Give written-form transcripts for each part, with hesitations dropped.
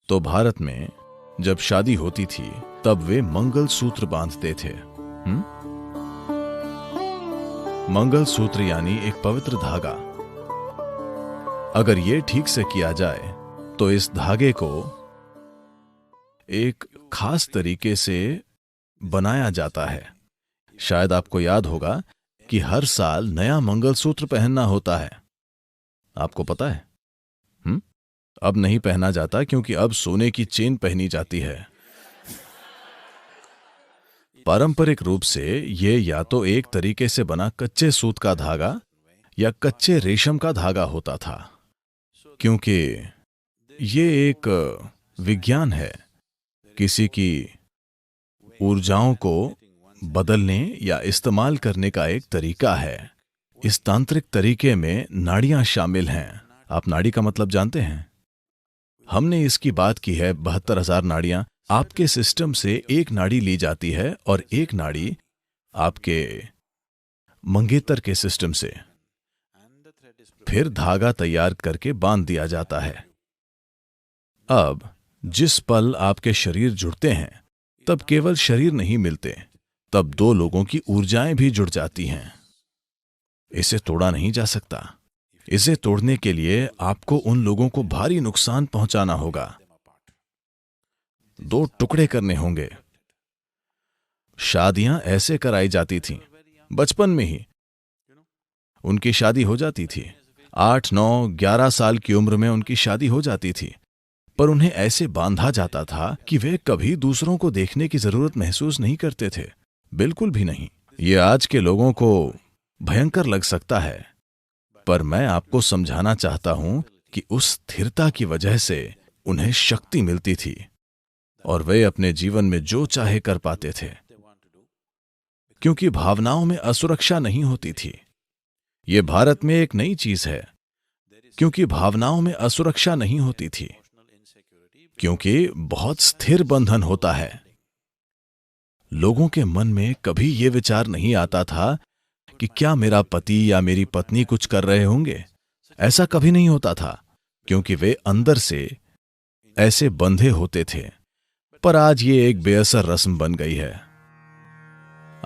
तो भारत में जब शादी होती थी तब वे मंगलसूत्र बांधते थे। मंगलसूत्र यानी एक पवित्र धागा। अगर ये ठीक से किया जाए तो इस धागे को एक खास तरीके से बनाया जाता है। शायद आपको याद होगा कि हर साल नया मंगलसूत्र पहनना होता है। आपको पता है? अब नहीं पहना जाता क्योंकि अब सोने की चेन पहनी जाती है। पारंपरिक रूप से ये या तो एक तरीके से बना कच्चे सूत का धागा या कच्चे रेशम का धागा होता था, क्योंकि ये एक विज्ञान है, किसी की ऊर्जाओं को बदलने या इस्तेमाल करने का एक तरीका है। इस तांत्रिक तरीके में नाड़ियां शामिल हैं। आप नाड़ी का मतलब जानते हैं? हमने इसकी बात की है। 72,000 नाड़ियां। आपके सिस्टम से एक नाड़ी ली जाती है और एक नाड़ी आपके मंगेतर के सिस्टम से, फिर धागा तैयार करके बांध दिया जाता है। अब जिस पल आपके शरीर जुड़ते हैं तब केवल शरीर नहीं मिलते, तब दो लोगों की ऊर्जाएं भी जुड़ जाती हैं। इसे तोड़ा नहीं जा सकता। इसे तोड़ने के लिए आपको उन लोगों को भारी नुकसान पहुंचाना होगा, दो टुकड़े करने होंगे। शादियां ऐसे कराई जाती थीं। बचपन में ही उनकी शादी हो जाती थी। 8, 9, 11 साल की उम्र में उनकी शादी हो जाती थी, पर उन्हें ऐसे बांधा जाता था कि वे कभी दूसरों को देखने की जरूरत महसूस नहीं करते थे। बिल्कुल भी नहीं। ये आज के लोगों को भयंकर लग सकता है, पर मैं आपको समझाना चाहता हूं कि उस स्थिरता की वजह से उन्हें शक्ति मिलती थी और वे अपने जीवन में जो चाहे कर पाते थे, क्योंकि भावनाओं में असुरक्षा नहीं होती थी। यह भारत में एक नई चीज है, क्योंकि भावनाओं में असुरक्षा नहीं होती थी, क्योंकि बहुत स्थिर बंधन होता है। लोगों के मन में कभी यह विचार नहीं आता था कि क्या मेरा पति या मेरी पत्नी कुछ कर रहे होंगे। ऐसा कभी नहीं होता था, क्योंकि वे अंदर से ऐसे बंधे होते थे। पर आज ये एक बेअसर रस्म बन गई है।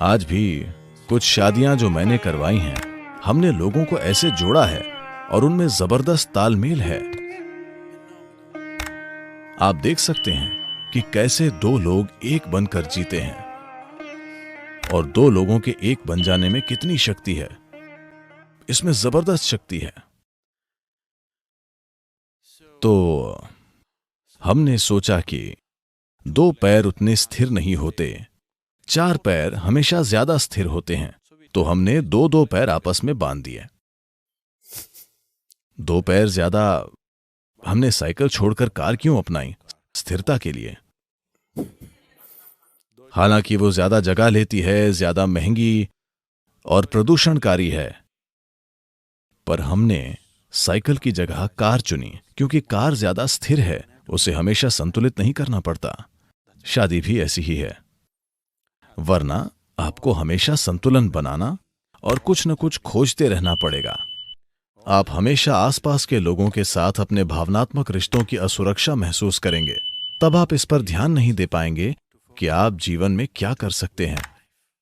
आज भी कुछ शादियां जो मैंने करवाई हैं, हमने लोगों को ऐसे जोड़ा है और उनमें जबरदस्त तालमेल है। आप देख सकते हैं कि कैसे दो लोग एक बनकर जीते हैं, और दो लोगों के एक बन जाने में कितनी शक्ति है। इसमें जबरदस्त शक्ति है। तो हमने सोचा कि 2 पैर उतने स्थिर नहीं होते, 4 पैर हमेशा ज्यादा स्थिर होते हैं। तो हमने 2-2 पैर आपस में बांध दिए। 2 पैर ज्यादा। हमने साइकिल छोड़कर कार क्यों अपनाई? स्थिरता के लिए। हालांकि वो ज्यादा जगह लेती है, ज्यादा महंगी और प्रदूषणकारी है, पर हमने साइकिल की जगह कार चुनी, क्योंकि कार ज्यादा स्थिर है, उसे हमेशा संतुलित नहीं करना पड़ता। शादी भी ऐसी ही है, वरना आपको हमेशा संतुलन बनाना और कुछ न कुछ खोजते रहना पड़ेगा। आप हमेशा आसपास के लोगों के साथ अपने भावनात्मक रिश्तों की असुरक्षा महसूस करेंगे। तब आप इस पर ध्यान नहीं दे पाएंगे कि आप जीवन में क्या कर सकते हैं।